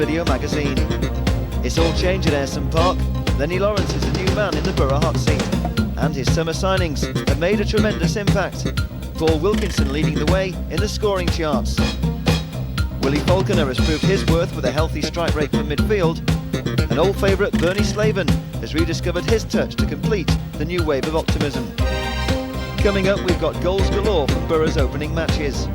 video magazine. It's all change at Ayresome Park. Lenny Lawrence is the new man in the Borough hot seat, and his summer signings have made a tremendous impact. Paul Wilkinson leading the way in the scoring charts. Willie Falconer has proved his worth with a healthy strike rate from midfield, and old favourite Bernie Slaven has rediscovered his touch to complete the new wave of optimism. Coming up, we've got goals galore from Borough's opening matches.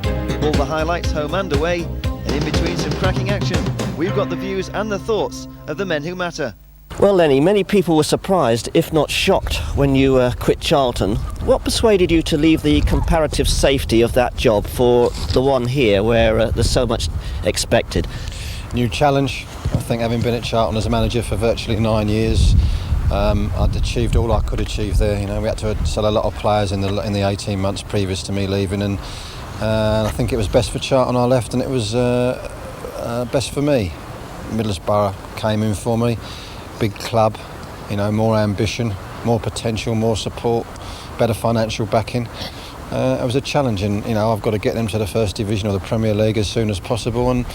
All the highlights home and away, and in between some cracking action, we've got the views and the thoughts of the men who matter. Well, Lenny, many people were surprised, if not shocked, when you quit Charlton. What persuaded you to leave the comparative safety of that job for the one here, where there's so much expected? New challenge. I think having been at Charlton as a manager for virtually 9 years, I'd achieved all I could achieve there. You know, we had to sell a lot of players in the 18 months previous to me leaving, and I think it was best for Charlton I left, and it was best for me. Middlesbrough came in for me. Big club, you know, more ambition, more potential, more support, better financial backing. It was a challenge, and you know, I've got to get them to the first division of the Premier League as soon as possible. And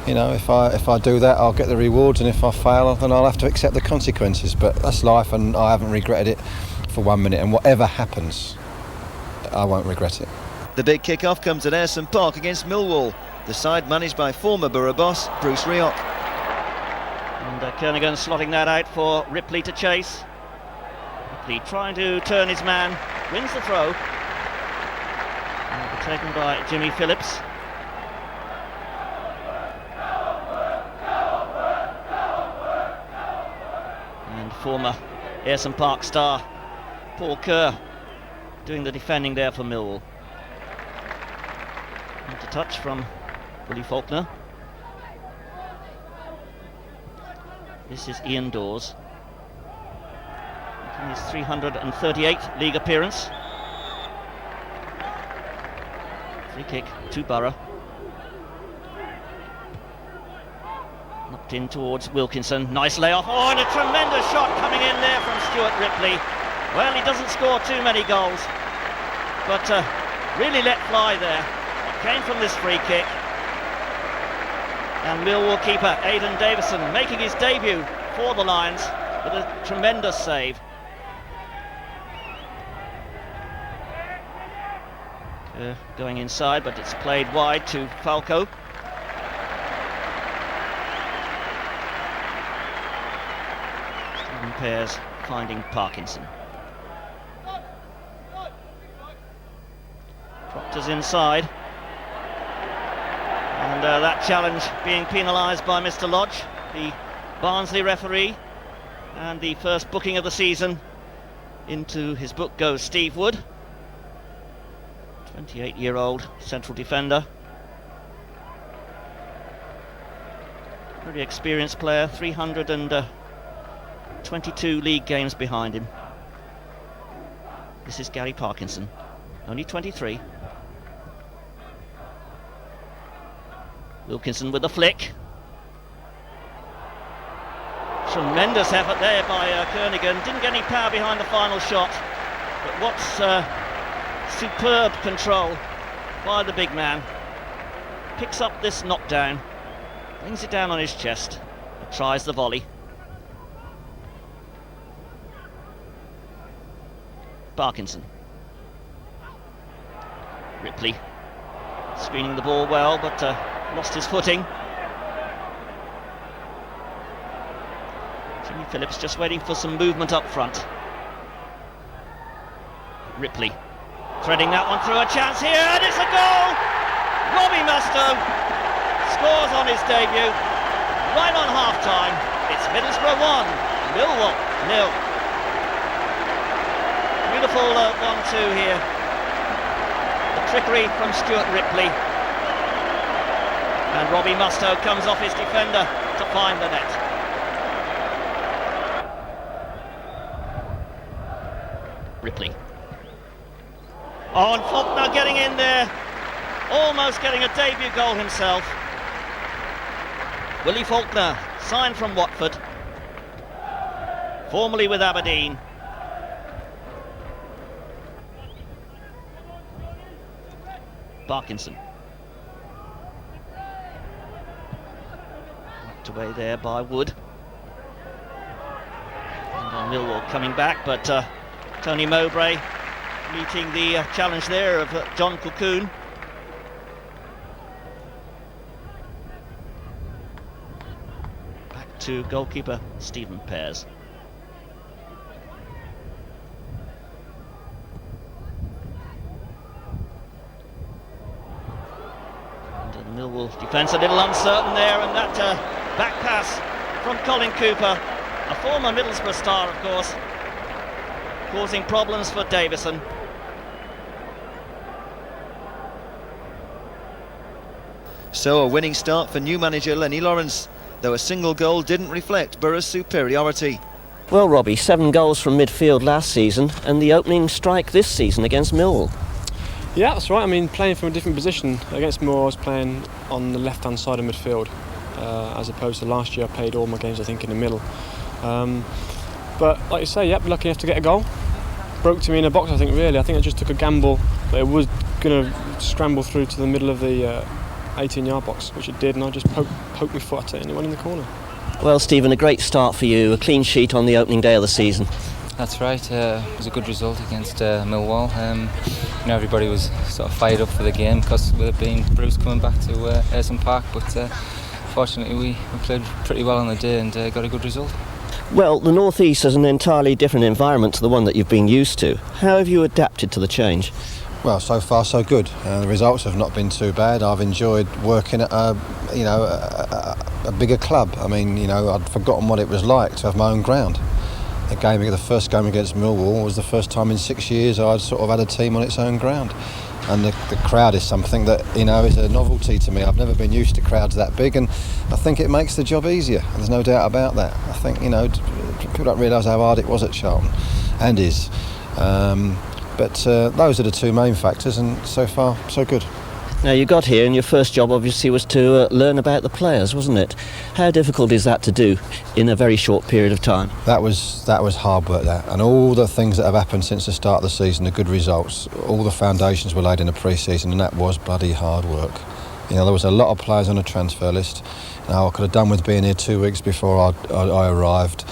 you know, if I do that, I'll get the rewards, and if I fail, then I'll have to accept the consequences. But that's life, and I haven't regretted it for 1 minute. And whatever happens, I won't regret it. The big kick-off comes at Ayresome Park against Millwall, the side managed by former Borough boss Bruce Rioch. And Kernigan slotting that out for Ripley to chase. Ripley trying to turn his man, wins the throw. And taken by Jimmy Phillips. And former Ayresome Park star Paul Kerr doing the defending there for Millwall. And a touch from Willie Faulkner. This is Ian Dawes, making his 338th league appearance. Free kick to Borough. Knocked in towards Wilkinson. Nice layoff. Oh, and a tremendous shot coming in there from Stuart Ripley. Well, he doesn't score too many goals, but really let fly there. It came from this free kick. And Millwall keeper Aidan Davison making his debut for the Lions with a tremendous save. Going inside, but it's played wide to Falco. Stephen Pears finding Parkinson. Proctor's inside. And that challenge being penalised by Mr. Lodge, the Barnsley referee, and the first booking of the season. Into his book goes Steve Wood, 28-year-old central defender. Pretty experienced player, 322 league games behind him. This is Gary Parkinson, only 23. Wilkinson with a flick. Tremendous effort there by Kernigan. Didn't get any power behind the final shot, but what's superb control by the big man. Picks up this knockdown, brings it down on his chest, and tries the volley. Parkinson. Ripley screening the ball well, but lost his footing. Jimmy Phillips just waiting for some movement up front. Ripley threading that one through, a chance here, and it's a goal! Robbie Mustoe scores on his debut right on half-time. It's Middlesbrough 1, Millwall 0. Beautiful 1-2 here. The trickery from Stuart Ripley. And Robbie Mustoe comes off his defender to find the net. Ripley. Oh, and Faulkner getting in there, almost getting a debut goal himself. Willie Faulkner, signed from Watford, formerly with Aberdeen. Parkinson. away there by Wood. And Millwall coming back, but Tony Mowbray meeting the challenge there of John Cocoon. Back to goalkeeper Stephen Pears. And the Millwall defence a little uncertain there, and that back pass from Colin Cooper, a former Middlesbrough star of course, causing problems for Davison. So a winning start for new manager Lenny Lawrence, though a single goal didn't reflect Borough's superiority. Well, Robbie, 7 goals from midfield last season and the opening strike this season against Millwall. Yeah, that's right. I mean, playing from a different position against Millwall, I was playing on the left-hand side of midfield, as opposed to last year I played all my games, I think, in the middle. But like you say, yep, lucky enough to get a goal. Broke to me in a box, I think, really. I think I just took a gamble that it was going to scramble through to the middle of the 18-yard box, which it did, and I just poked my foot at it and it went in the corner. Well, Stephen, a great start for you, a clean sheet on the opening day of the season. That's right, it was a good result against Millwall. Everybody was sort of fired up for the game because with it being Bruce coming back to Ayresome Park, but fortunately we played pretty well on the day and got a good result. Well, the North East is an entirely different environment to the one that you've been used to. How have you adapted to the change? Well, so far so good. The results have not been too bad. I've enjoyed working at a bigger club. I mean, I'd forgotten what it was like to have my own ground. The first game against Millwall was the first time in 6 years I'd sort of had a team on its own ground. And the crowd is something that, is a novelty to me. I've never been used to crowds that big, and I think it makes the job easier. There's no doubt about that. I think, people don't realise how hard it was at Charlton, and is. But those are the two main factors, and so far, so good. Now, you got here and your first job obviously was to learn about the players, wasn't it? How difficult is that to do in a very short period of time? That was hard work, that. And all the things that have happened since the start of the season, the good results, all the foundations were laid in the pre-season, and that was bloody hard work. There was a lot of players on the transfer list. Now, I could have done with being here 2 weeks before I arrived.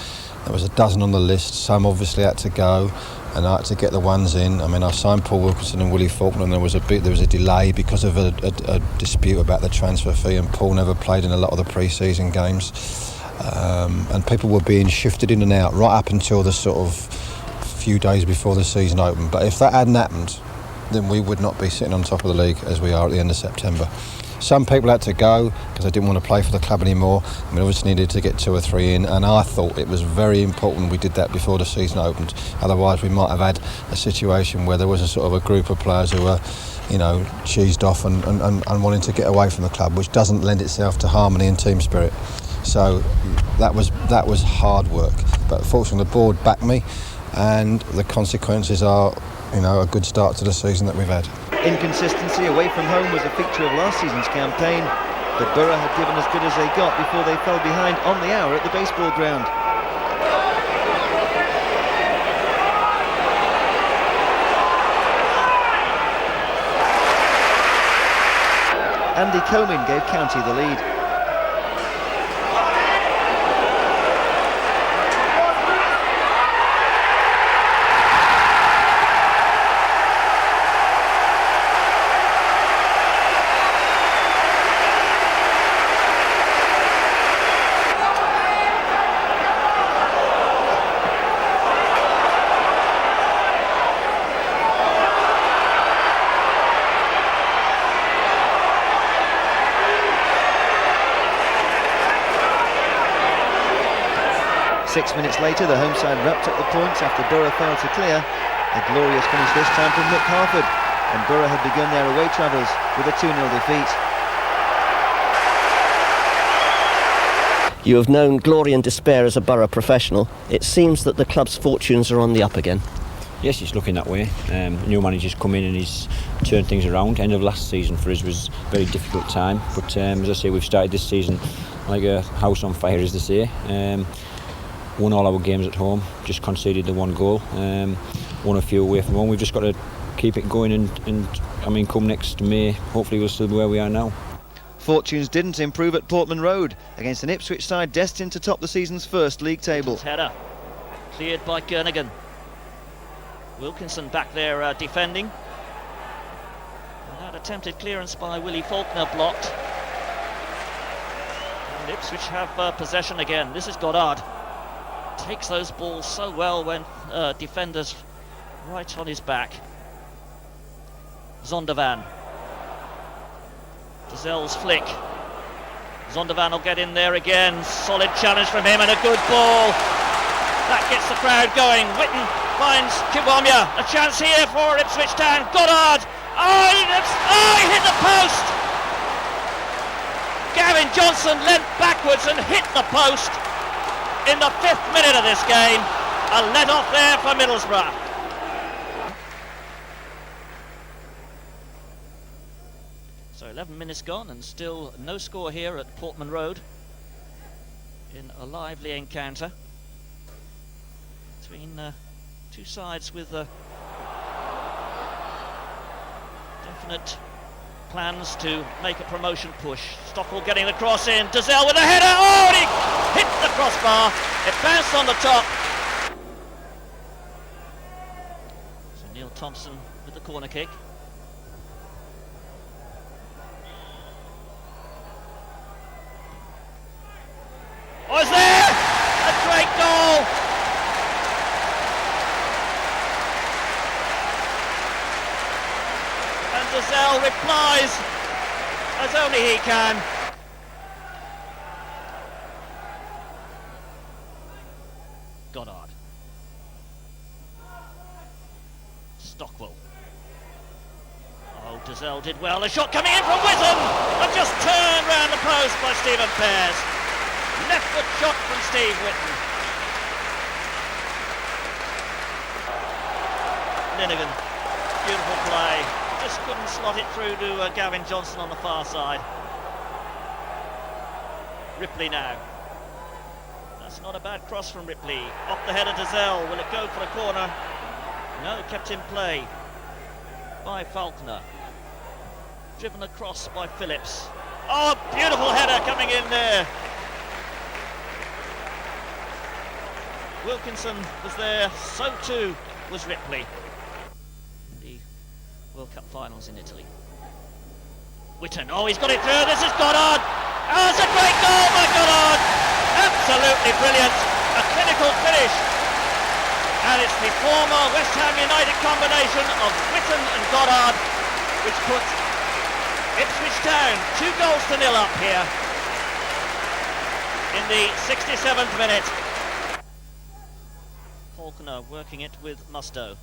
There was a dozen on the list. Some obviously had to go, and I had to get the ones in. I mean, I signed Paul Wilkinson and Willie Faulkner, and there was a delay because of a dispute about the transfer fee, and Paul never played in a lot of the pre-season games. And people were being shifted in and out right up until the sort of few days before the season opened. But if that hadn't happened, then we would not be sitting on top of the league as we are at the end of September. Some people had to go because they didn't want to play for the club anymore. I mean, obviously needed to get 2 or 3 in, and I thought it was very important we did that before the season opened. Otherwise, we might have had a situation where there was a sort of a group of players who were, cheesed off and wanting to get away from the club, which doesn't lend itself to harmony and team spirit. So that was hard work. But fortunately, the board backed me, and the consequences are, a good start to the season that we've had. Inconsistency away from home was a feature of last season's campaign, but Borough had given as good as they got before they fell behind on the hour at the baseball ground. Andy Comin gave County the lead. Six minutes later, the home side wrapped up the points after Borough failed to clear. A glorious finish this time from Mick Harford, and Borough had begun their away travels with a 2-0 defeat. You have known glory and despair as a Borough professional. It seems that the club's fortunes are on the up again. Yes, it's looking that way. New manager's come in and he's turned things around. End of last season for us was a very difficult time, but as I say, we've started this season like a house on fire, as they say. Won all our games at home, just conceded the 1 goal, won a few away from home. We've just got to keep it going, and I mean, come next May, hopefully we'll still be where we are now. Fortunes didn't improve at Portman Road against an Ipswich side destined to top the season's first league table. Header cleared by Kernaghan. Wilkinson back there defending. And that attempted clearance by Willie Faulkner blocked. And Ipswich have possession again. This is Goddard. Takes those balls so well when defenders right on his back. Zondervan. Dazell's flick. Zondervan will get in there again. Solid challenge from him and a good ball. That gets the crowd going. Witten finds Kiwamia. A chance here for Ipswich Town. Goddard. He hit the post. Gavin Johnson leant backwards and hit the post in the 5th minute of this game. A let off there for Middlesbrough. So 11 minutes gone and still no score here at Portman Road in a lively encounter between two sides with definite plans to make a promotion push. Stockwell getting the cross in, Dazell with a header, and he hit the crossbar, it bounced on the top. So Neil Thompson with the corner kick. Was there! A great goal! And Dazell replies as only he can. Goddard. Stockwell. Oh, Dazell did well. A shot coming in from Witten! And just turned round the post by Stephen Pears. Left foot shot from Steve Witten. Linnigan, beautiful play. Just couldn't slot it through to Gavin Johnson on the far side. Ripley now. That's not a bad cross from Ripley. Off the head of Dazell. Will it go for a corner? No, kept in play by Faulkner. Driven across by Phillips. Oh, beautiful header coming in there. Wilkinson was there, so too was Ripley. The World Cup finals in Italy. Witten, oh, he's got it through, this is Goddard! Oh, it's a great goal by Goddard! Absolutely brilliant, a clinical finish. And it's the former West Ham United combination of Witten and Goddard, which puts Ipswich Town 2-0 up here in the 67th minute. Faulkner working it with Mustoe.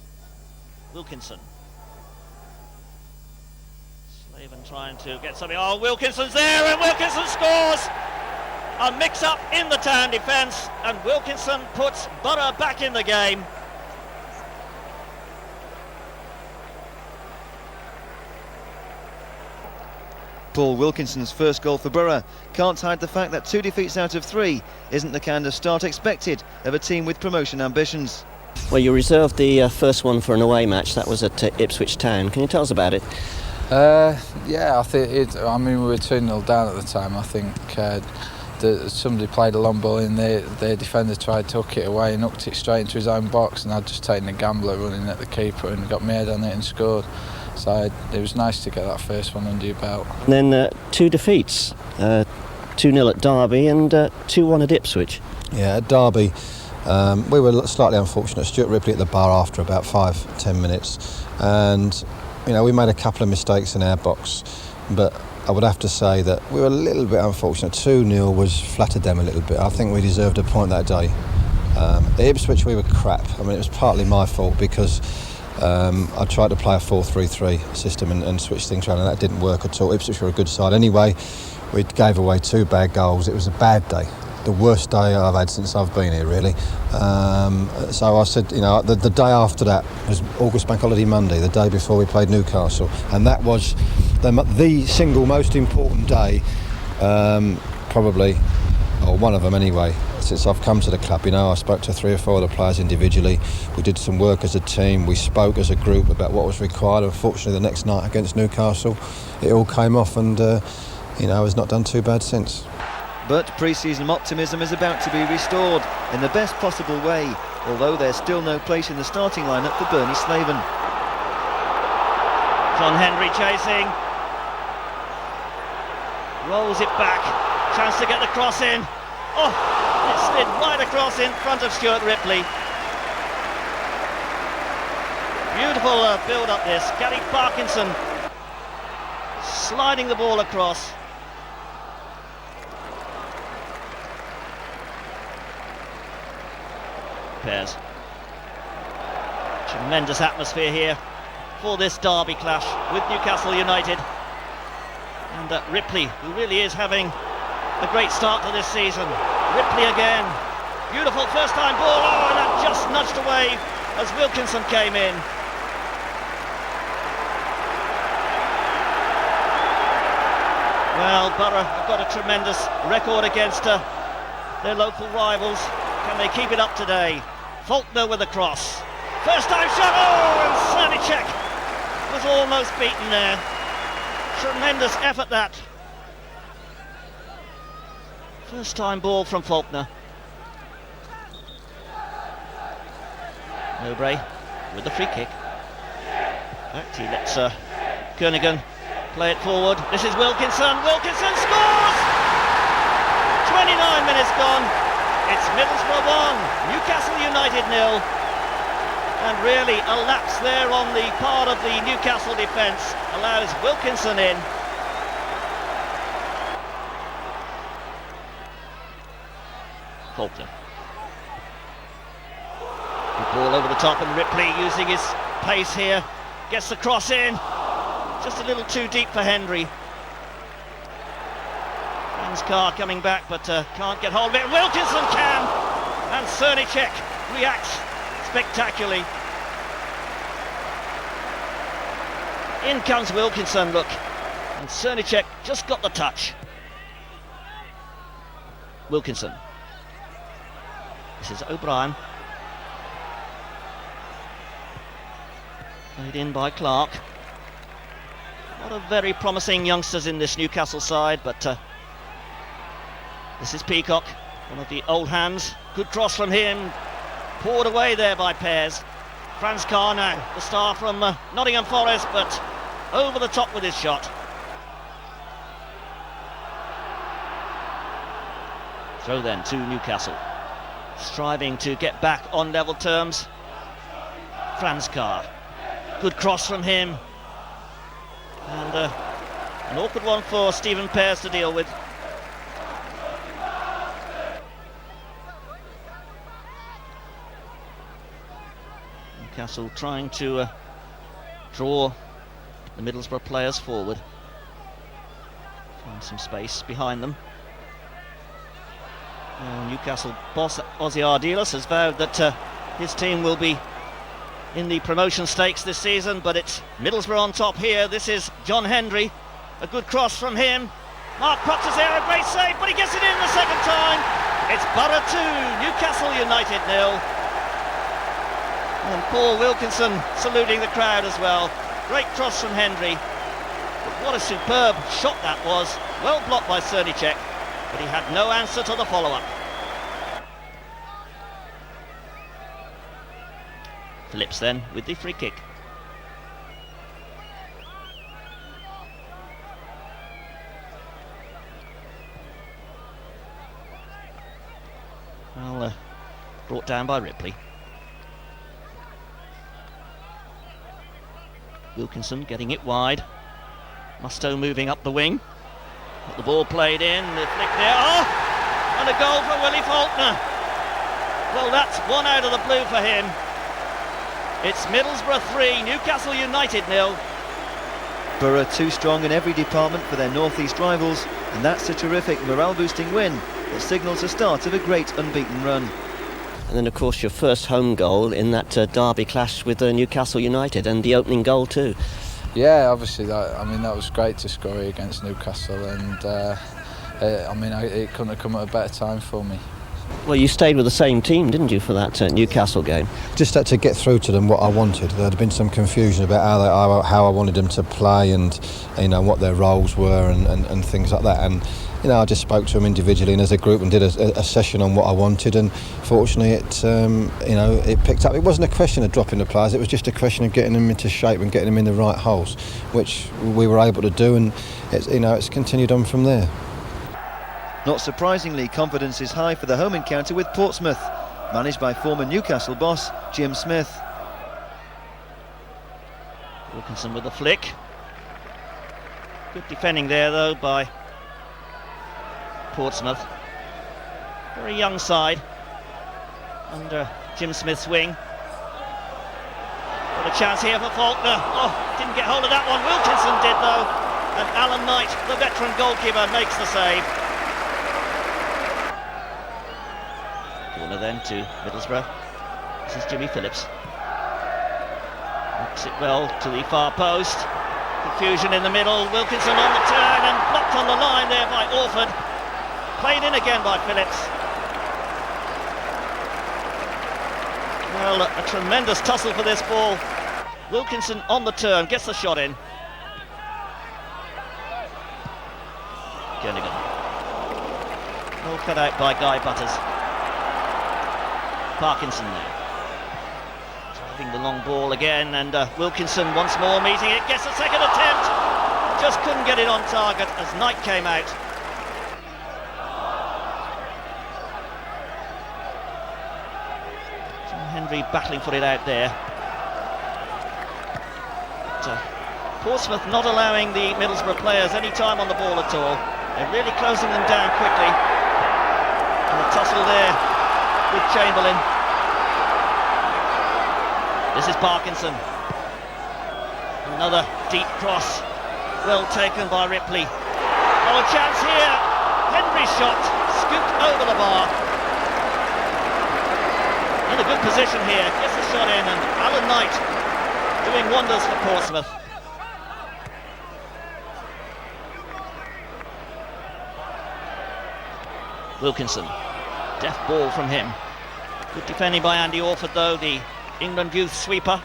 Wilkinson. Slaven trying to get something. Oh, Wilkinson's there and Wilkinson scores! A mix-up in the Town defence and Wilkinson puts Borough back in the game. Paul Wilkinson's first goal for Borough can't hide the fact that 2 defeats out of 3 isn't the kind of start expected of a team with promotion ambitions. Well, you reserved the first one for an away match. That was at Ipswich Town. Can you tell us about it? Yeah, I think we were 2-0 down at the time. I think somebody played a long ball in there. Their defender tried to hook it away and hooked it straight into his own box, and I'd just taken a gambler running at the keeper and got my head on it and scored. So it was nice to get that first one under your belt. And then 2 defeats, 2-0 at Derby and 2-1 at Ipswich. Yeah, at Derby, we were slightly unfortunate. Stuart Ripley at the bar after about 5-10 minutes, and we made a couple of mistakes in our box, but I would have to say that we were a little bit unfortunate. 2-0 was flattered them a little bit. I think we deserved a point that day. At Ipswich we were crap. It was partly my fault because I tried to play a 4-3-3 system and switch things around, and that didn't work at all. Ipswich were a good side anyway. We gave away 2 bad goals. It was a bad day, the worst day I've had since I've been here, really. So I said, the day after that was August Bank Holiday Monday, the day before we played Newcastle, and that was the single most important day, probably, or one of them anyway, since I've come to the club. I spoke to 3 or 4 of the players individually. We did some work as a team. We spoke as a group about what was required. Unfortunately, the next night against Newcastle, it all came off, and has not done too bad since. But pre-season optimism is about to be restored in the best possible way, although there's still no place in the starting lineup for Bernie Slaven. John Henry chasing. Rolls it back. Chance to get the cross in. Oh, it slid right across in front of Stuart Ripley. Beautiful build-up this. Gary Parkinson sliding the ball across. Pears. Tremendous atmosphere here for this derby clash with Newcastle United. And Ripley, who really is having a great start to this season. Ripley again. Beautiful first time ball. Oh, and that just nudged away as Wilkinson came in. Well, Borough have got a tremendous record against their local rivals. Can they keep it up today? Faulkner with a cross. First time shot. Oh, and Cernicek was almost beaten there. Tremendous effort that. First time ball from Faulkner. Mowbray with the free kick. In fact, he lets Kernaghan play it forward. This is Wilkinson. Wilkinson scores! 29 minutes gone. It's Middlesbrough 1, Newcastle United 0. And really a lapse there on the part of the Newcastle defence allows Wilkinson in. Faulkner. Good ball over the top, and Ripley using his pace here. Gets the cross in. Just a little too deep for Hendry. Carr coming back, but can't get hold of it. Wilkinson can, and Cernicek reacts spectacularly. In comes Wilkinson, look, and Cernicek just got the touch. Wilkinson. This is O'Brien. Played in by Clark. Not a very promising youngsters in this Newcastle side, but this is Peacock, one of the old hands. Good cross from him. Poured away there by Pears. Franz Carr now, the star from Nottingham Forest, but over the top with his shot. Throw then to Newcastle. Striving to get back on level terms. Franz Carr. Good cross from him. And an awkward one for Stephen Pears to deal with. Newcastle trying to draw the Middlesbrough players forward. Find some space behind them. Newcastle boss Ozzy Ardiles has vowed that his team will be in the promotion stakes this season, but it's Middlesbrough on top here. This is John Hendry. A good cross from him. Mark Proctor's there, a great save, but he gets it in the second time. It's Borough 2, Newcastle United 0. And Paul Wilkinson saluting the crowd as well. Great cross from Hendry. But what a superb shot that was. Well blocked by Cernicek, but he had no answer to the follow-up. Phillips then with the free kick. Well, brought down by Ripley. Wilkinson getting it wide. Mustoe moving up the wing. Got the ball played in, the flick there. Oh! And a goal for Willie Faulkner. Well, that's one out of the blue for him. It's Middlesbrough 3, Newcastle United 0. Borough too strong in every department for their northeast rivals, and that's a terrific morale-boosting win that signals the start of a great unbeaten run. And then, of course, your first home goal in that derby clash with Newcastle United, and the opening goal too. Yeah, obviously, that was great to score against Newcastle, and it couldn't have come at a better time for me. Well, you stayed with the same team, didn't you, for that Newcastle game? Just had to get through to them what I wanted. There had been some confusion about how I wanted them to play and, you know, what their roles were and things like that. And, you know, I just spoke to them individually and as a group and did a session on what I wanted. And fortunately, it picked up. It wasn't a question of dropping the players. It was just a question of getting them into shape and getting them in the right holes, which we were able to do. And it's continued on from there. Not surprisingly, confidence is high for the home encounter with Portsmouth, managed by former Newcastle boss Jim Smith. Wilkinson with the flick. Good defending there though by Portsmouth. Very young side under Jim Smith's wing. Got a chance here for Faulkner. Oh, didn't get hold of that one. Wilkinson did though. And Alan Knight, the veteran goalkeeper, makes the save. Corner then to Middlesbrough. This is Jimmy Phillips. Works it well to the far post. Confusion in the middle. Wilkinson on the turn and blocked on the line there by Orford. Played in again by Phillips. Well, a tremendous tussle for this ball. Wilkinson on the turn, gets the shot in. Jernigan. All cut out by Guy Butters. Parkinson there. Driving the long ball again, and Wilkinson once more meeting it, gets a second attempt. Just couldn't get it on target as Knight came out. John Henry battling for it out there. But, Portsmouth not allowing the Middlesbrough players any time on the ball at all. They're really closing them down quickly. And a tussle there with Chamberlain. This is Parkinson. Another deep cross. Well taken by Ripley. Oh, a chance here. Henry's shot. Scooped over the bar. In a good position here. Gets the shot in, and Alan Knight doing wonders for Portsmouth. Wilkinson. Deft ball from him. Good defending by Andy Orford though, the England youth sweeper.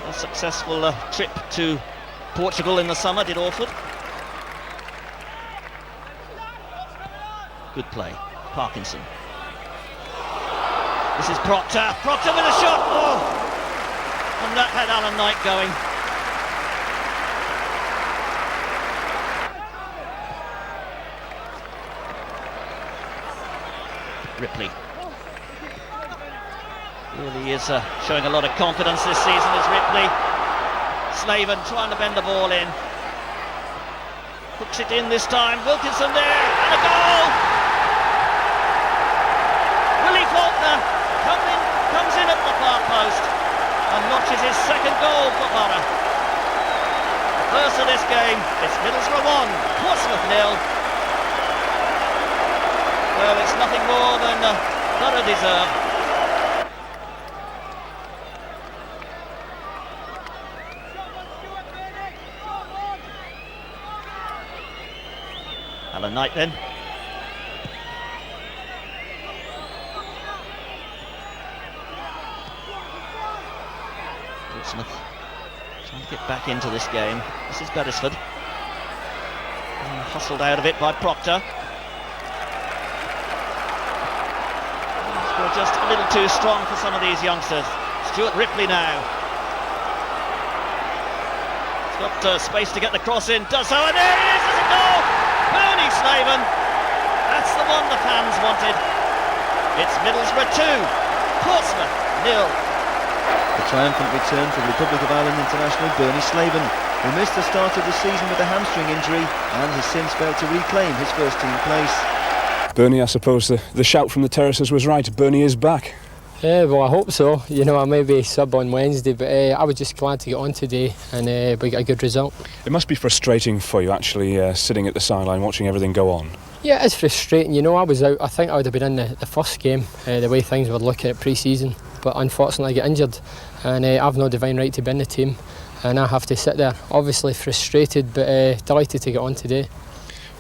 A successful trip to Portugal in the summer, did Orford. Good play, Parkinson. This is Proctor. Proctor with a shot. Oh! And that had Alan Knight going. Ripley. Really is showing a lot of confidence this season is Ripley. Slaven trying to bend the ball in. Hooks it in this time. Wilkinson there, and a goal! Willie Faulkner comes in at the far post and notches his second goal for Borough. The first of this game, it's Middlesbrough 1, Portsmouth 0. Well, it's nothing more than Borough deserve. Alan Knight then. Portsmouth trying to get back into this game. This is Beresford. Hustled out of it by Proctor. Just a little too strong for some of these youngsters. Stuart Ripley now. He's got space to get the cross in. Does so, and there he is! There's a goal! Bernie Slaven. That's the one the fans wanted. It's Middlesbrough 2, Portsmouth 0. The triumphant return for the Republic of Ireland international Bernie Slaven, who missed the start of the season with a hamstring injury and has since failed to reclaim his first team place. Bernie, I suppose the shout from the terraces was right. Bernie is back. Yeah, well, I hope so. You know, I may be sub on Wednesday, but I was just glad to get on today and we got a good result. It must be frustrating for you actually sitting at the sideline watching everything go on. Yeah, it's frustrating. You know, I was out. I think I would have been in the first game, the way things were looking at pre-season. But unfortunately, I get injured, and I've no divine right to be in the team, and I have to sit there. Obviously frustrated, but delighted to get on today.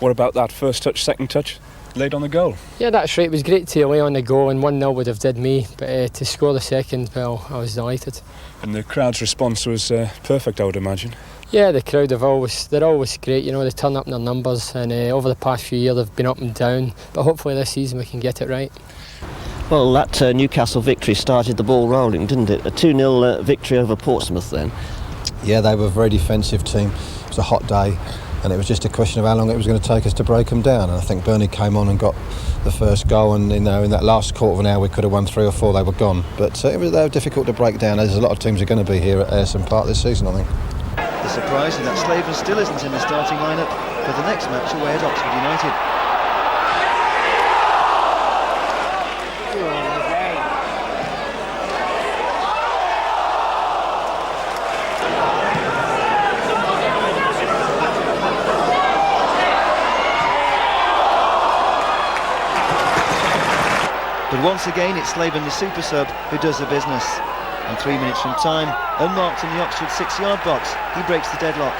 What about that first touch, second touch, laid on the goal? Yeah, that's right. It was great to lay on the goal, and 1-0 would have did me, but to score the second, well, I was delighted. And the crowd's response was perfect, I would imagine. Yeah, the crowd they're always great. You know, they turn up in their numbers, and over the past few years they've been up and down. But hopefully this season we can get it right. Well, that Newcastle victory started the ball rolling, didn't it? A 2-0 victory over Portsmouth then. Yeah, they were a very defensive team. It was a hot day, and it was just a question of how long it was going to take us to break them down. And I think Burnley came on and got the first goal, and in that last quarter of an hour we could have won 3 or 4. They were gone, but they were difficult to break down. There's a lot of teams are going to be here at Ayresome Park this season, I think. The surprise is that Slaven still isn't in the starting lineup for the next match away at Oxford United. But once again it's Slaven, the super sub, who does the business. And 3 minutes from time, unmarked in the Oxford 6-yard box, he breaks the deadlock.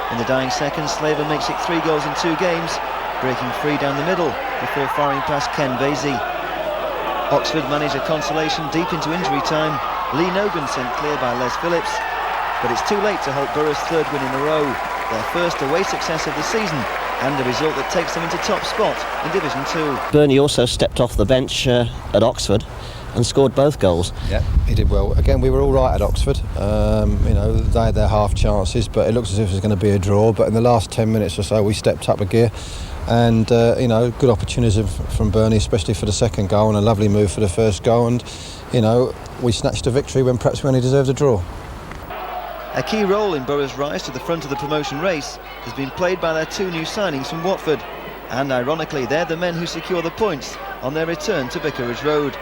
In the dying seconds, Slaven makes it 3 goals in 2 games, breaking free down the middle before firing past Ken Vasey. Oxford manage a consolation deep into injury time. Lee Nogan sent clear by Les Phillips, but it's too late to halt Borough's 3rd win in a row, their first away success of the season, and a result that takes them into top spot in Division 2. Burnley also stepped off the bench at Oxford and scored both goals. Yeah, he did well. Again, we were all right at Oxford. They had their half chances, but it looks as if it was going to be a draw. But in the last 10 minutes or so, we stepped up a gear. And, good opportunities from Burnley, especially for the second goal, and a lovely move for the first goal. And, we snatched a victory when perhaps we only deserved a draw. A key role in Borough's rise to the front of the promotion race has been played by their 2 new signings from Watford. And ironically, they're the men who secure the points on their return to Vicarage Road.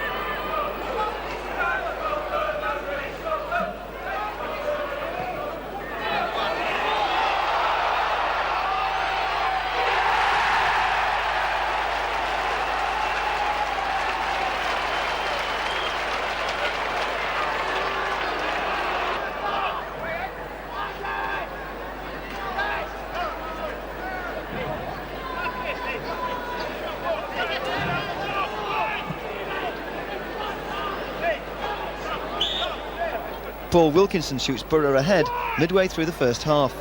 Paul Wilkinson shoots Borough ahead midway through the first half.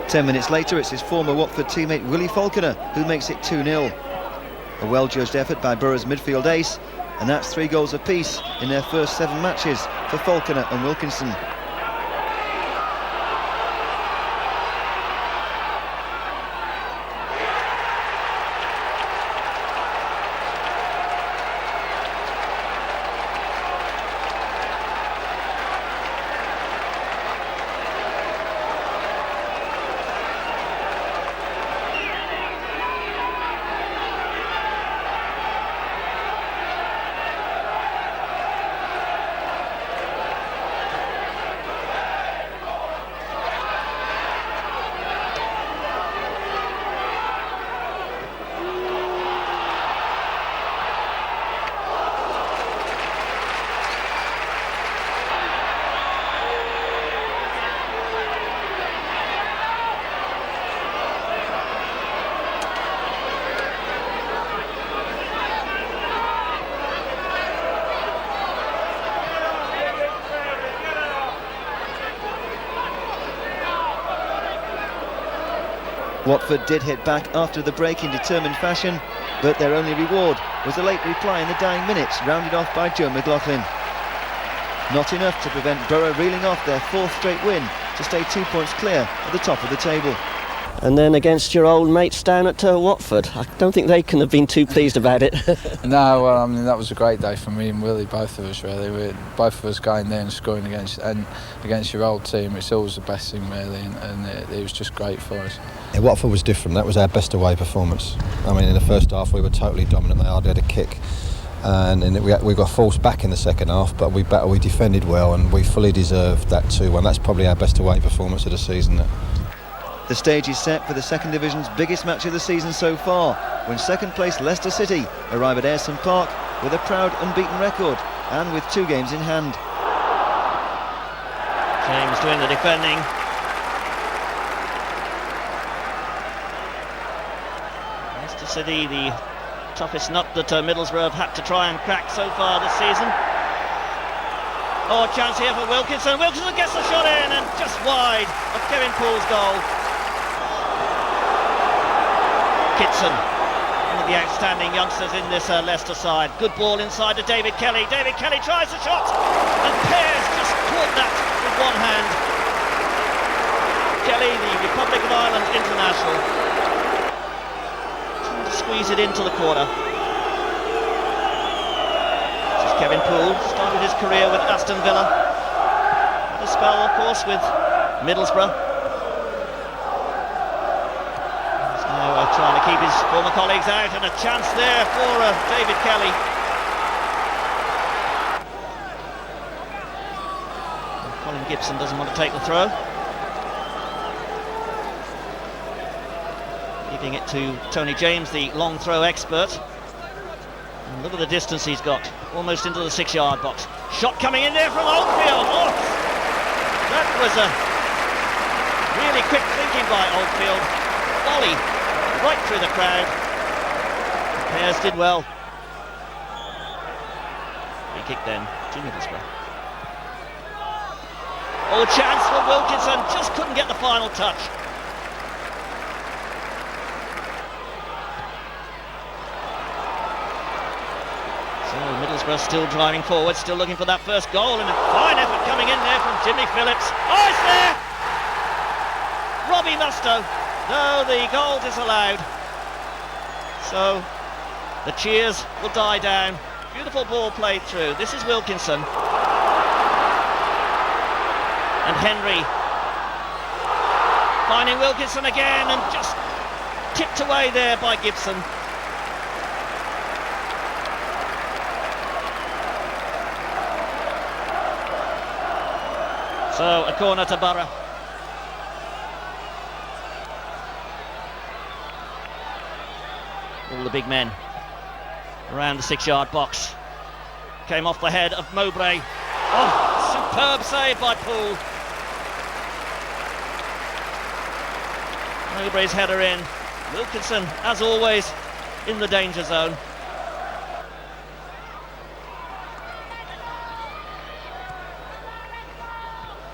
Ten minutes later, it's his former Watford teammate Willie Falconer who makes it 2-0. A well-judged effort by Borough's midfield ace, and that's 3 goals apiece in their first 7 matches for Falconer and Wilkinson. Watford did hit back after the break in determined fashion, but their only reward was a late reply in the dying minutes, rounded off by Joe McLaughlin. Not enough to prevent Borough reeling off their 4th straight win to stay 2 points clear at the top of the table. And then against your old mates down at Watford, I don't think they can have been too pleased about it. No, well, I mean, that was a great day for me and Willie, both of us really. Both of us going there and scoring against your old team. It's always the best thing really, and it was just great for us. Yeah, Watford was different. That was our best away performance. I mean, in the first half we were totally dominant. They hardly had a kick. and we got forced back in the second half, but we defended well, and we fully deserved that 2-1. That's probably our best away performance of the season. The stage is set for the second division's biggest match of the season so far, when second place Leicester City arrive at Ayresome Park with a proud unbeaten record and with 2 games in hand. James doing the defending. Leicester City, the toughest nut that Middlesbrough have had to try and crack so far this season. Oh, chance here for Wilkinson. Wilkinson gets the shot in and just wide of Kevin Poole's goal. Kitson, one of the outstanding youngsters in this Leicester side. Good ball inside to David Kelly. David Kelly tries the shot and Pears just caught that with one hand. Kelly, the Republic of Ireland international, trying to squeeze it into the corner. This is Kevin Poole, started his career with Aston Villa. Had a spell, of course, with Middlesbrough. Trying to keep his former colleagues out, and a chance there for David Kelly. Colin Gibson doesn't want to take the throw. Leaving it to Tony James, the long throw expert. And look at the distance he's got, almost into the 6-yard box. Shot coming in there from Oldfield. Oh, that was a really quick thinking by Oldfield. Volley right through the crowd. Pears did well. Free kick then to Middlesbrough. Oh, chance for Wilkinson, just couldn't get the final touch. So Middlesbrough still driving forward, still looking for that first goal, and a fine effort coming in there from Jimmy Phillips. Oh, it's there! Robbie Mustoe. No, the goal disallowed. So the cheers will die down. Beautiful ball played through. This is Wilkinson. And Henry finding Wilkinson again and just tipped away there by Gibson. So a corner to Borough. All the big men around the 6-yard box. Came off the head of Mowbray. Oh, superb save by Poole. Mowbray's header in. Wilkinson, as always, in the danger zone.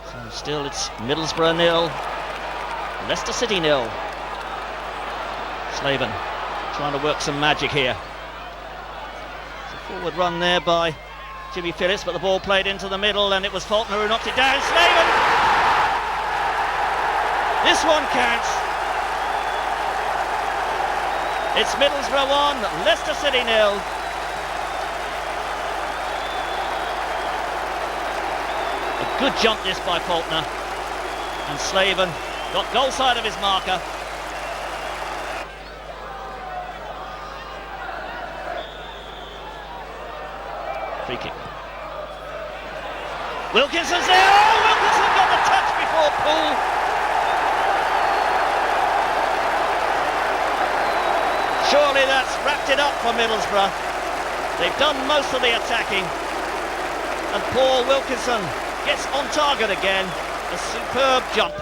So still it's Middlesbrough 0, Leicester City 0. Slaven trying to work some magic here. It's a forward run there by Jimmy Phillips, but the ball played into the middle and it was Faulkner who knocked it down. Slaven! This one counts. It's Middlesbrough 1, Leicester City 0. A good jump this by Faulkner. And Slaven got goal side of his marker. Free kick. Wilkinson's there. Oh, Wilkinson got the touch before Poole. Surely that's wrapped it up for Middlesbrough. They've done most of the attacking. And Paul Wilkinson gets on target again. A superb jump.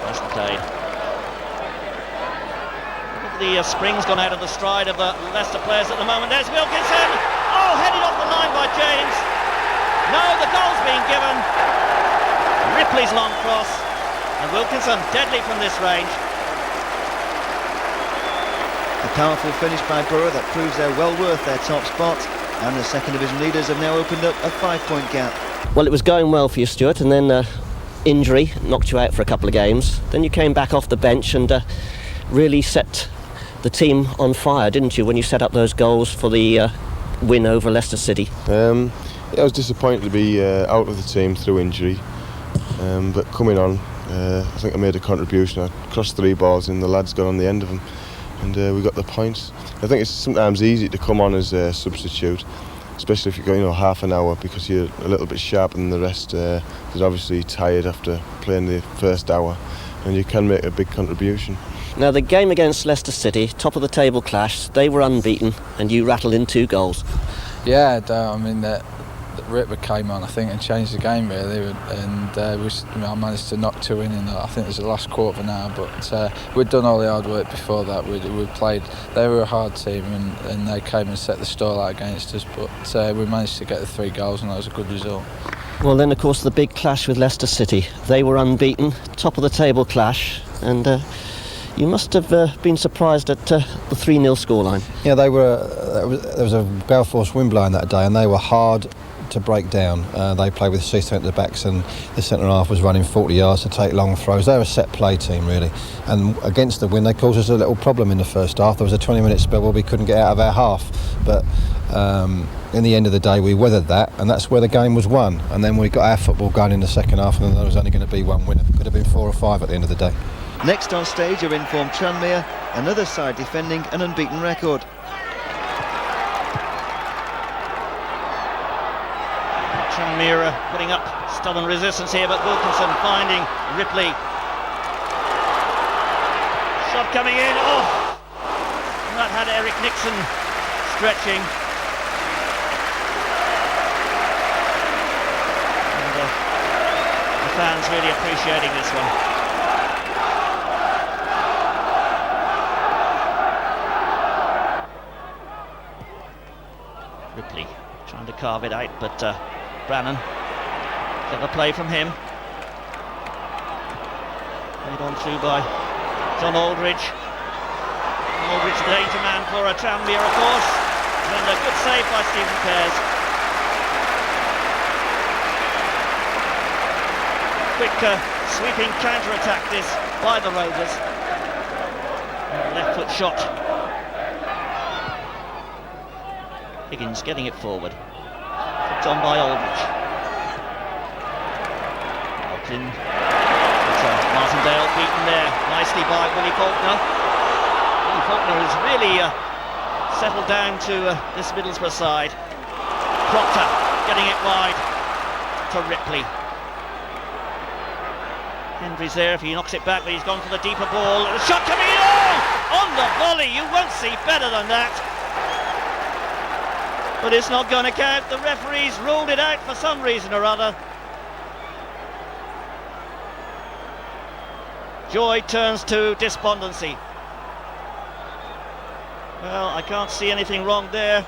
Nicely played. The spring's gone out of the stride of the Leicester players at the moment. There's Wilkinson. Oh, headed off the line by James. No, the goal's being given. Ripley's long cross. And Wilkinson deadly from this range. A powerful finish by Borough that proves they're well worth their top spot. And the second division leaders have now opened up a 5-point gap. Well, it was going well for you, Stuart, and then injury knocked you out for a couple of games. Then you came back off the bench and really set the team on fire, didn't you, when you set up those goals for the win over Leicester City? Yeah, I was disappointed to be out of the team through injury, but coming on, I think I made a contribution. I crossed 3 balls and the lads got on the end of them, and we got the points. I think it's sometimes easy to come on as a substitute, especially if you've got half an hour, because you're a little bit sharper than the rest. They're obviously tired after playing the first hour, and you can make a big contribution. Now, the game against Leicester City, top of the table clash, they were unbeaten and you rattled in 2 goals. Yeah, I mean, the Ripper came on, I think, and changed the game really, and I managed to knock 2 in I think it was the last quarter of an hour, but we'd done all the hard work before that. We played, they were a hard team, and they came and set the stall out against us, but we managed to get the 3 goals, and that was a good result. Well, then of course the big clash with Leicester City. They were unbeaten, top of the table clash, and you must have been surprised at the 3-0 scoreline. Yeah, they were. There was a gale force wind blowing that day, and they were hard to break down. They played with 6 centre backs, and the centre half was running 40 yards to take long throws. They're a set play team really, and against the wind they caused us a little problem in the first half. There was a 20-minute spell where we couldn't get out of our half, but in the end of the day we weathered that, and that's where the game was won. And then we got our football going in the second half, and there was only going to be 1 winner. Could have been 4 or 5 at the end of the day. Next on stage are informed Tranmere, another side defending an unbeaten record. Tranmere putting up stubborn resistance here, but Wilkinson finding Ripley. Shot coming in, and that had Eric Nixon stretching. And the fans really appreciating this one. Ripley trying to carve it out, but Brannan, clever play from him. Played on through by John Aldridge. Aldridge, the danger man for Tranmere, of course, and a good save by Stephen Pears. Quick sweeping counter-attack this by the Rovers. Left foot shot. Higgins getting it forward. It's on by Aldridge. Martin. Martindale beaten there nicely by Willie Faulkner. Willie Faulkner has really settled down to this Middlesbrough side. Proctor getting it wide to Ripley. Hendry's there if he knocks it back, but he's gone for the deeper ball. The shot coming in! On the volley! You won't see better than that. But it's not going to count. The referees ruled it out for some reason or other. Joy turns to despondency. Well, I can't see anything wrong there.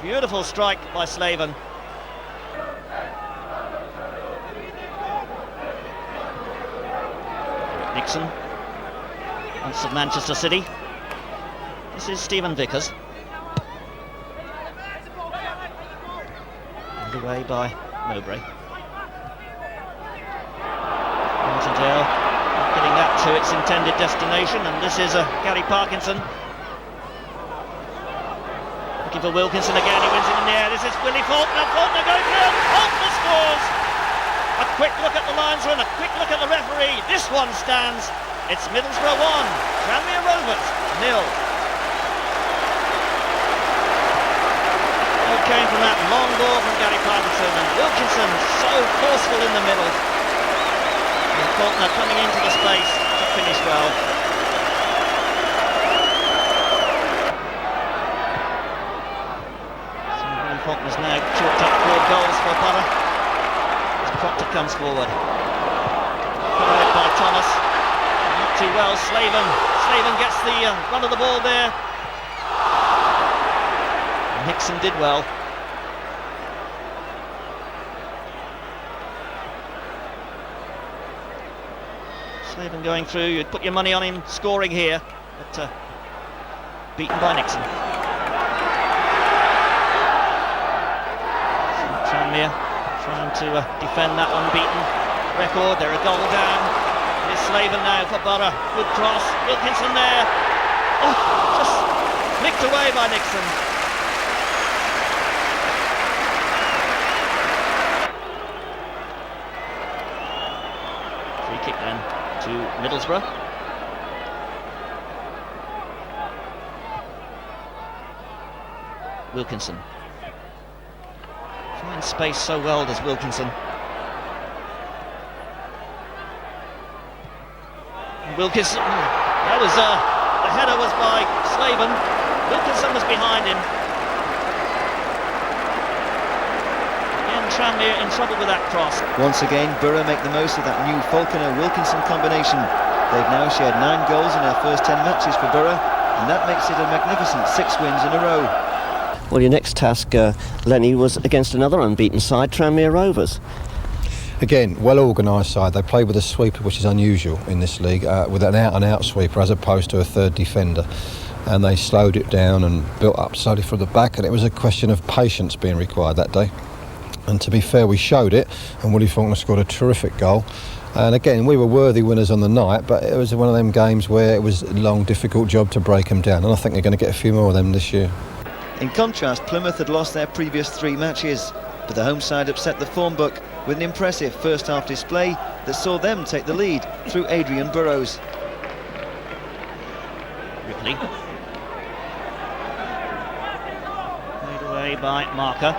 Beautiful strike by Slaven. Nixon, once of Manchester City. This is Stephen Vickers. Away by Mowbray. Martindale getting that to its intended destination, and this is Gary Parkinson looking for Wilkinson again. He wins it in the air. This is Willie Faulkner. Faulkner going through. Faulkner scores. A quick look at the linesman, a quick look at the referee. This one stands. It's Middlesbrough 1, Tranmere Rovers 0. Came from that long ball from Gary Parkinson, and Wilkinson so forceful in the middle. And Faulkner coming into the space to finish well. So Willie Faulkner's now chalked up 4 goals for Borough as Proctor comes forward. Put out by Thomas. Not too well. Slaven gets the run of the ball there. Nixon did well. Slaven going through, you'd put your money on him scoring here, but beaten by Nixon. So Tranmere trying to defend that unbeaten record. They're a goal down. It's Slaven now for Borough. Good cross. Wilkinson there. Just nicked away by Nixon. Free kick then. to Middlesbrough. Wilkinson. Finds space so well, does Wilkinson. Wilkinson, that was the header was by Slaven. Wilkinson was behind him. Again, Tranmere in trouble with that cross. Once again, Borough make the most of that new Falconer-Wilkinson combination. They've now shared 9 goals in their first 10 matches for Borough, and that makes it a magnificent 6 wins in a row. Well, your next task, Lenny, was against another unbeaten side, Tranmere Rovers. Again, well organised side. They played with a sweeper, which is unusual in this league, with an out-and-out sweeper as opposed to a third defender. And they slowed it down and built up slowly from the back, and it was a question of patience being required that day. And to be fair, we showed it, and Willie Faulkner scored a terrific goal. And again, we were worthy winners on the night, but it was one of them games where it was a long, difficult job to break them down, and I think they're going to get a few more of them this year. In contrast, Plymouth had lost their previous 3 matches, but the home side upset the form book with an impressive first-half display that saw them take the lead through Adrian Burrows. Ripley. Made away by Marker.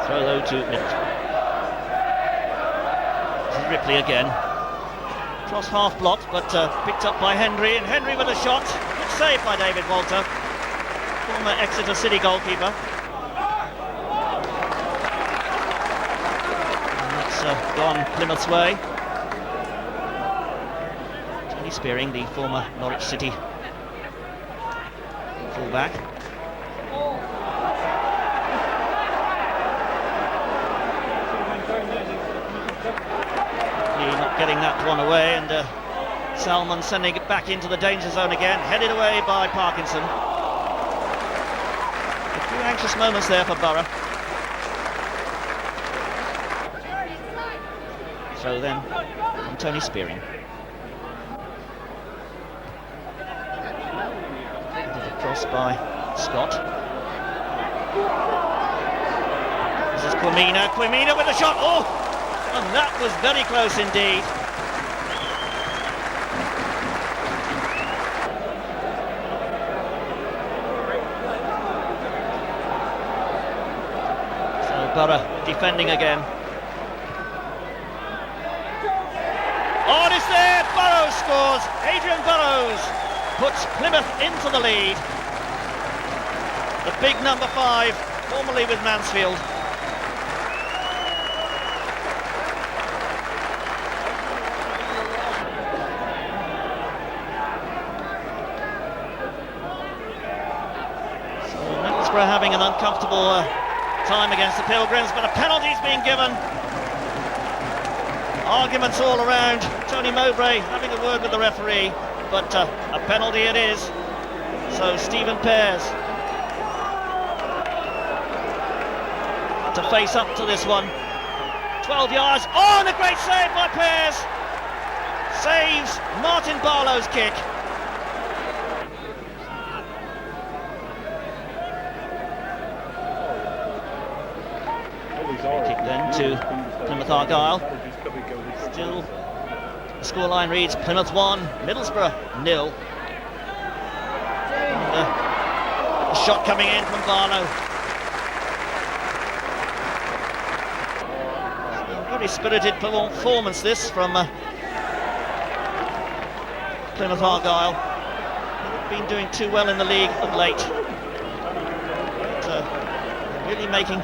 Throw low to Middlesbrough. This is Ripley again. Cross half blocked, but picked up by Henry, and Henry with a shot. Good save by David Walter, former Exeter City goalkeeper. And that's gone Plymouth's way. Tony Spearing, the former Norwich City fullback. Not getting that one away, and Salmon sending it back into the danger zone again, headed away by Parkinson. A few anxious moments there for Borough. So then, from Tony Spearing. Headed across by Scott. This is Quimina with a shot. Oh! And that was very close indeed. So Borough defending again. Oh, it's there! Burrows scores! Adrian Burrows puts Plymouth into the lead. The big number 5, formerly with Mansfield. Having an uncomfortable time against the Pilgrims, but a penalty's been given. Arguments all around. Tony Mowbray having a word with the referee, but a penalty it is. So Stephen Pears to face up to this one. 12 yards. Oh, and a great save by Pears. Saves Martin Barlow's kick. Kick then to Plymouth Argyle. Still, the scoreline reads Plymouth 1, Middlesbrough 0. And, a shot coming in from Barlow. A very spirited performance this from Plymouth Argyle. Haven't been doing too well in the league of late. But, really making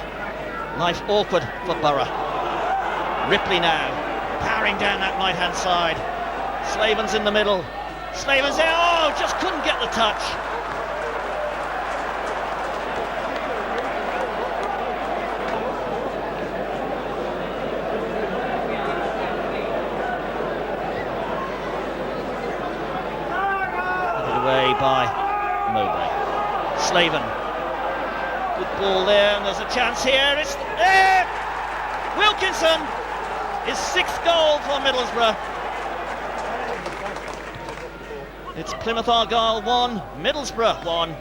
life awkward for Borough. Ripley now, powering down that right-hand side. Slaven's in the middle. Slaven's there, oh, just couldn't get the touch. Headed away by Mowbray. Slaven. Good ball there, and there's a chance here. It's there! Wilkinson, his 6th goal for Middlesbrough. It's Plymouth Argyle 1, Middlesbrough 1.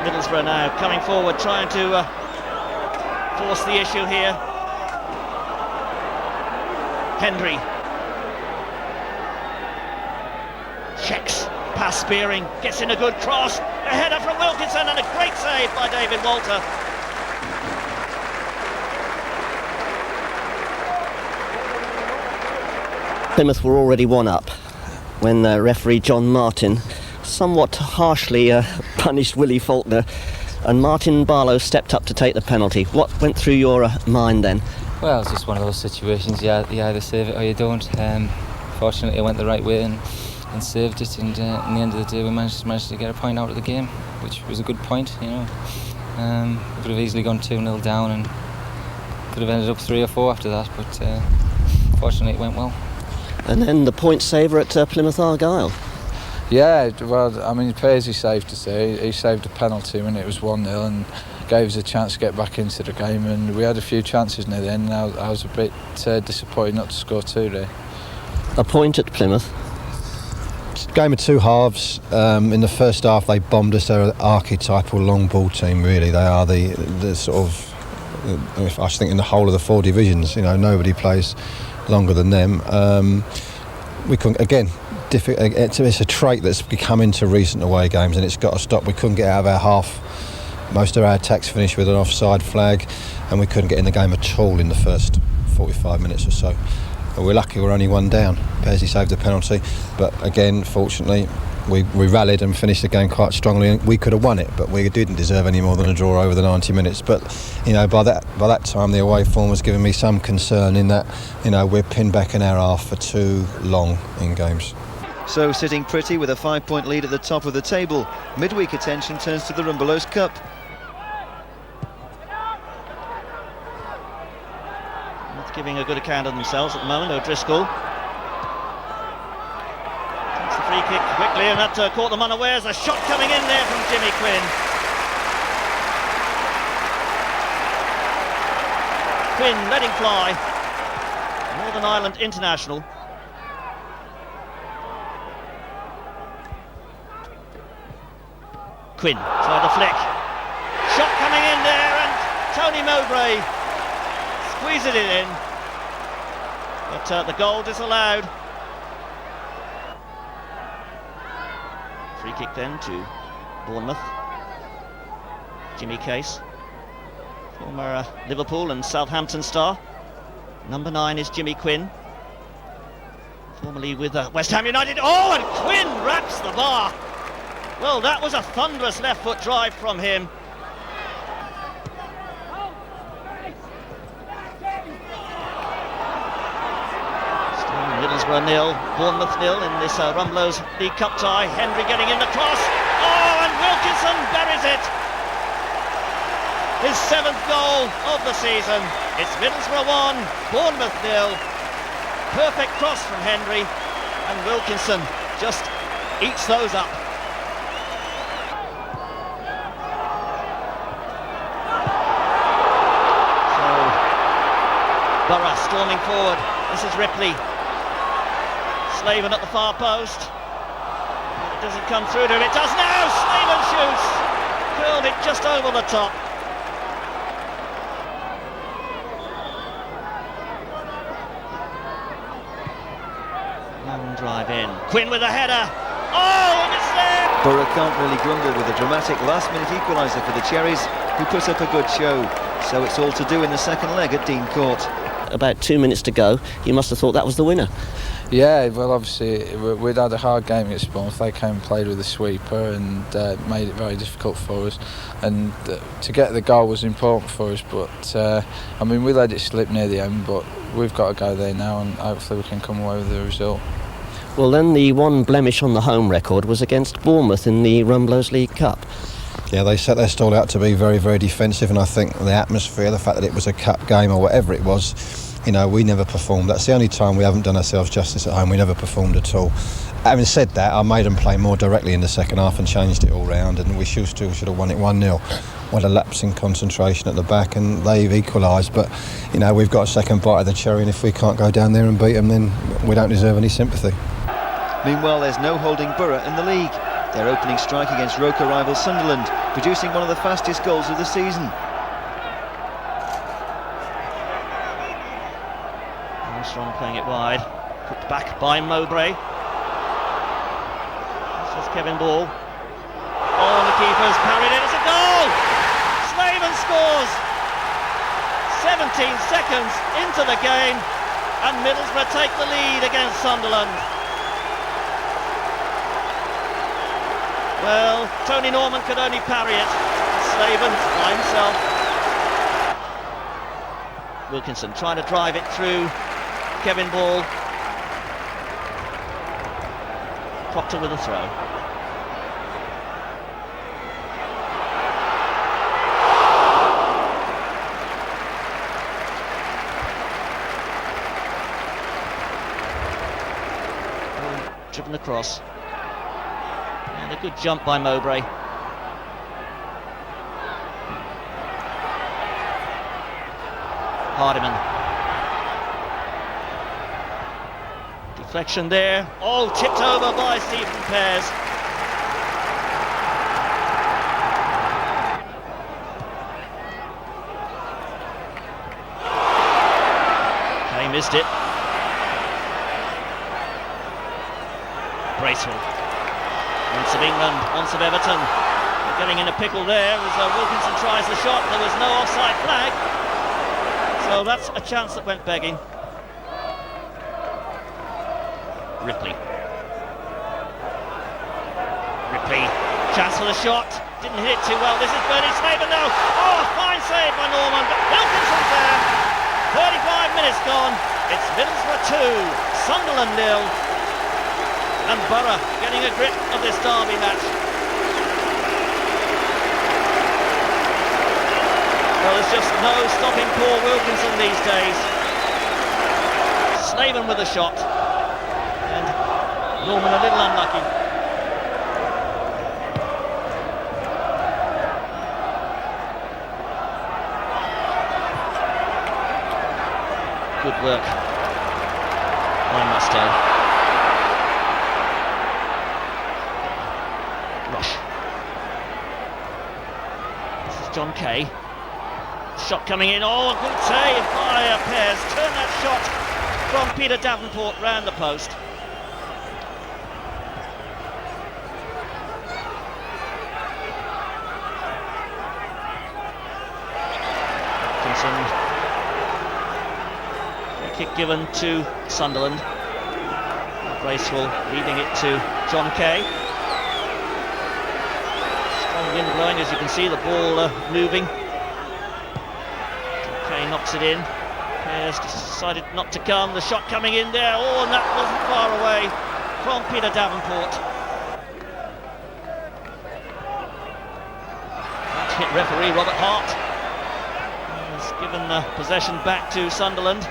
Middlesbrough now coming forward, trying to force the issue here. Hendry checks, pass Spearing, gets in a good cross, a header from Wilkinson and a great save by David Walter. Plymouth were already one up when referee John Martin somewhat harshly punished Willie Faulkner, and Martin Barlow stepped up to take the penalty. What went through your mind then? Well, it's just one of those situations. You either save it or you don't. Fortunately, it went the right way and saved it. And in the end of the day, we managed to get a point out of the game, which was a good point. You know, we could have easily gone 2-0 down and could have ended up 3 or 4 after that. But fortunately, it went well. And then the point saver at Plymouth Argyle. Yeah, well, I mean, Paisley saved us there. He saved a penalty when it was 1-0 and gave us a chance to get back into the game. And we had a few chances near the end. I was a bit disappointed not to score 2 there. A point at Plymouth. Game of two halves. In the first half, they bombed us. They're an archetypal long ball team. Really, they are the sort of. I think in the whole of the 4 divisions, you know, nobody plays longer than them. We couldn't again. It's a trait that's become into recent away games, and it's got to stop. We couldn't get out of our half. Most of our attacks finished with an offside flag, and we couldn't get in the game at all in the first 45 minutes or so. But we're lucky we're only 1 down. Paisley saved the penalty, but again, fortunately, we rallied and finished the game quite strongly, and we could have won it, but we didn't deserve any more than a draw over the 90 minutes. But you know, by that time, the away form was giving me some concern in that, you know, we're pinned back in our half for too long in games. So sitting pretty with a 5-point lead at the top of the table, midweek attention turns to the Rumbelows Cup. Not giving a good account of themselves at the moment. O'Driscoll takes the free kick quickly, and that caught them unawares. A shot coming in there from Jimmy Quinn. Quinn letting fly. Northern Ireland international. Quinn tried the flick. Shot coming in there, and Tony Mowbray squeezes it in. But the goal disallowed. Free kick then to Bournemouth. Jimmy Case, former Liverpool and Southampton star. Number 9 is Jimmy Quinn, formerly with West Ham United. Oh, and Quinn wraps the bar. Well, that was a thunderous left foot drive from him. Still Middlesbrough 0, Bournemouth 0 in this Rumbelows League Cup tie. Hendry getting in the cross. Oh, and Wilkinson buries it. His 7th goal of the season. It's Middlesbrough 1, Bournemouth 0. Perfect cross from Hendry, and Wilkinson just eats those up. Borough storming forward. This is Ripley. Slaven at the far post. It doesn't come through to him. It does now. Slaven shoots. Curled it just over the top. Long drive in. Quinn with a header. Oh, and it's there. Borough can't really grumble with a dramatic last-minute equaliser for the Cherries, who put up a good show. So it's all to do in the second leg at Dean Court. About 2 minutes to go, you must have thought that was the winner. Yeah, well, obviously we'd had a hard game against Bournemouth. They came and played with a sweeper and made it very difficult for us. And to get the goal was important for us. But I mean, we let it slip near the end. But we've got to go there now, and hopefully we can come away with the result. Well, then the one blemish on the home record was against Bournemouth in the Rumbelows League Cup. Yeah, they set their stall out to be very, very defensive, and I think the atmosphere, the fact that it was a cup game or whatever it was, you know, we never performed. That's the only time we haven't done ourselves justice at home. We never performed at all. Having said that, I made them play more directly in the second half and changed it all round, and we still should have won it 1-0. What a lapse in concentration at the back, and they've equalised. But, you know, we've got a second bite of the cherry, and if we can't go down there and beat them, then we don't deserve any sympathy. Meanwhile, there's no holding Borough in the league. their opening strike against Roker rival Sunderland, producing one of the fastest goals of the season. Armstrong playing it wide, put back by Mowbray. This is Kevin Ball. Oh, and the keeper's parried it. It's a goal! Slaven scores! 17 seconds into the game, and Middlesbrough take the lead against Sunderland. Well, Tony Norman could only parry it. Slaven by himself. Wilkinson trying to drive it through Kevin Ball. Proctor with a throw. Driven across. And a good jump by Mowbray. Hardiman. Deflection there. Oh, tipped over by Stephen Pears. He missed it. Bracewell. Once of England, once of Everton. They're getting in a pickle there as Wilkinson tries the shot. There was no offside flag. So that's a chance that went begging. Ripley. Chance for the shot. Didn't hit it too well. This is Bernie Slaven now. Oh, fine save by Norman. But Wilkinson's there. 35 minutes gone. It's Middlesbrough 2, Sunderland 0. And Borough getting a grip of this derby match. Well, there's just no stopping Paul Wilkinson these days. Slaven with a shot. And Norman a little unlucky. Good work by Mustoe. Rush. This is John Kay. Shot coming in. Oh, a good save by Pears. Turn that shot from Peter Davenport round the post. Wilkinson. Kick given to Sunderland. Bracewell leading it to John Kay. Strong wind blowing, as you can see, the ball moving. John Kay knocks it in. Pears decided not to come. The shot coming in there. Oh, and that wasn't far away from Peter Davenport. That hit referee Robert Hart. Has given possession back to Sunderland.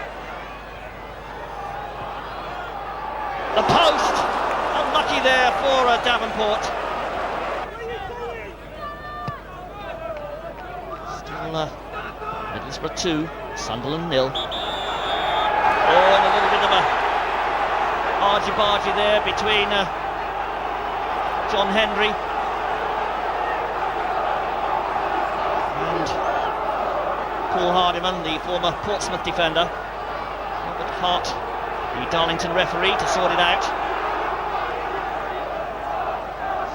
The post! Unlucky there for Davenport. Still Middlesbrough 2, Sunderland 0. Oh, and a little bit of a argy-bargy there between John Henry and Paul Hardiman, the former Portsmouth defender. Robert Hart, the Darlington referee, to sort it out.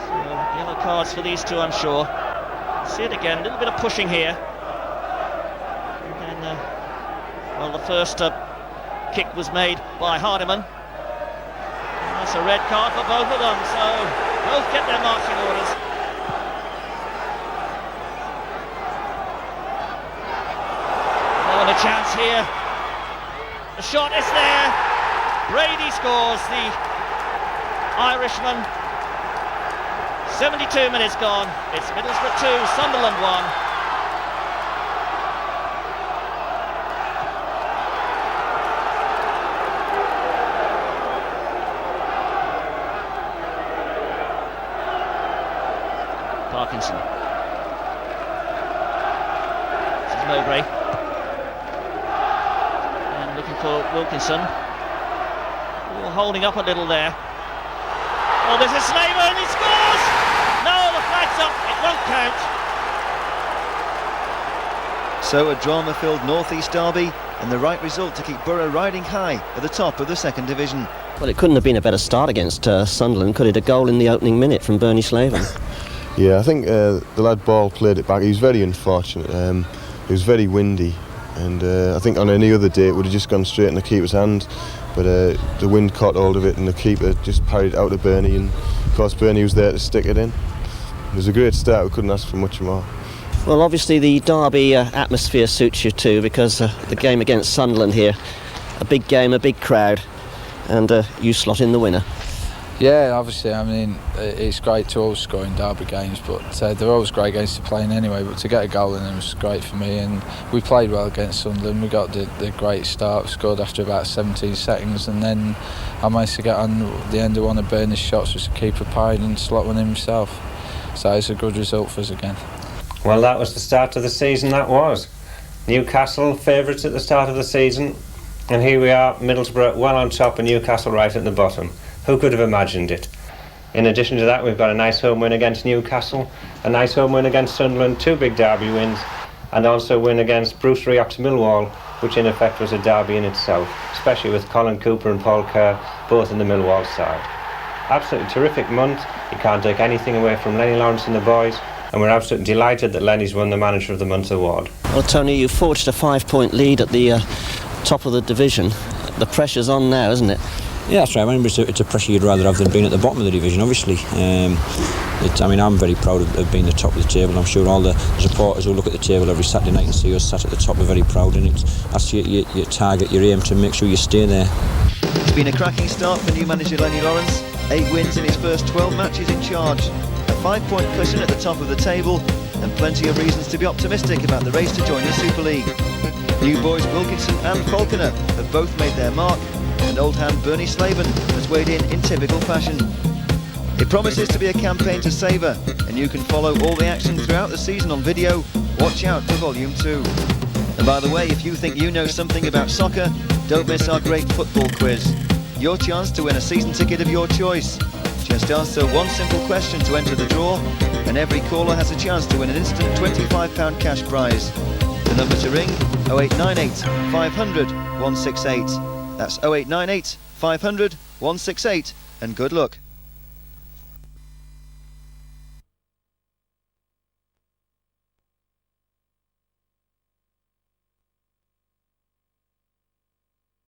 So, yellow cards for these two, I'm sure. See it again, a little bit of pushing here. And then, well, the first kick was made by Hardiman. And that's a red card for both of them, so both get their marching orders. Oh, and a chance here. The shot is there. Brady scores, the Irishman. 72 minutes gone. It's Middlesbrough 2, Sunderland 1. Parkinson. This is Mowbray. And looking for Wilkinson. Holding up a little there. Oh, there's a Slaven, he scores! It's up, it won't count. So a drama-filled North East derby and the right result to keep Borough riding high at the top of the second division. Well, it couldn't have been a better start against Sunderland, could it? A goal in the opening minute from Bernie Slaven. Yeah, I think the lad Ball played it back. He was very unfortunate. It was very windy, and I think on any other day it would have just gone straight in the keeper's hand. But the wind caught hold of it, and the keeper just parried it out to Bernie, and of course Bernie was there to stick it in. It was a great start. We couldn't ask for much more. Well, obviously the derby atmosphere suits you too, because the game against Sunderland here, a big game, a big crowd, and you slot in the winner. Yeah, obviously, I mean, it's great to always score in derby games, but they're always great games to play in anyway, but to get a goal in them was great for me, and we played well against Sunderland. We got the great start, scored after about 17 seconds, and then I managed to get on the end of one of Bernie's shots, which the keeper parried and slot one himself. So it's a good result for us again. Well, that was the start of the season, that was. Newcastle favourites at the start of the season, and here we are, Middlesbrough well on top and Newcastle right at the bottom. Who could have imagined it? In addition to that, we've got a nice home win against Newcastle, a nice home win against Sunderland, 2 big derby wins, and also a win against Bruce Rioch's Millwall, which in effect was a derby in itself, especially with Colin Cooper and Paul Kerr both in the Millwall side. Absolutely terrific month. You can't take anything away from Lenny Lawrence and the boys, and we're absolutely delighted that Lenny's won the Manager of the Month award. Well, Tony, you forged a 5-point lead at the top of the division. The pressure's on now, isn't it? Yeah, that's right. I mean, it's a pressure you'd rather have than being at the bottom of the division, obviously. I mean, I'm very proud of being at the top of the table. I'm sure all the supporters who look at the table every Saturday night and see us sat at the top are very proud, and that's your target, your aim, to make sure you stay there. It's been a cracking start for new manager Lenny Lawrence. 8 wins in his first 12 matches in charge. A 5-point cushion at the top of the table, and plenty of reasons to be optimistic about the race to join the Super League. New boys Wilkinson and Falconer have both made their mark, and old hand Bernie Slaven has weighed in typical fashion. It promises to be a campaign to savour, and you can follow all the action throughout the season on video. Watch out for Volume 2. And by the way, if you think you know something about soccer, don't miss our great football quiz. Your chance to win a season ticket of your choice. Just answer one simple question to enter the draw, and every caller has a chance to win an instant £25 cash prize. The number to ring, 0898 500 168. That's 0898 500 168, and good luck.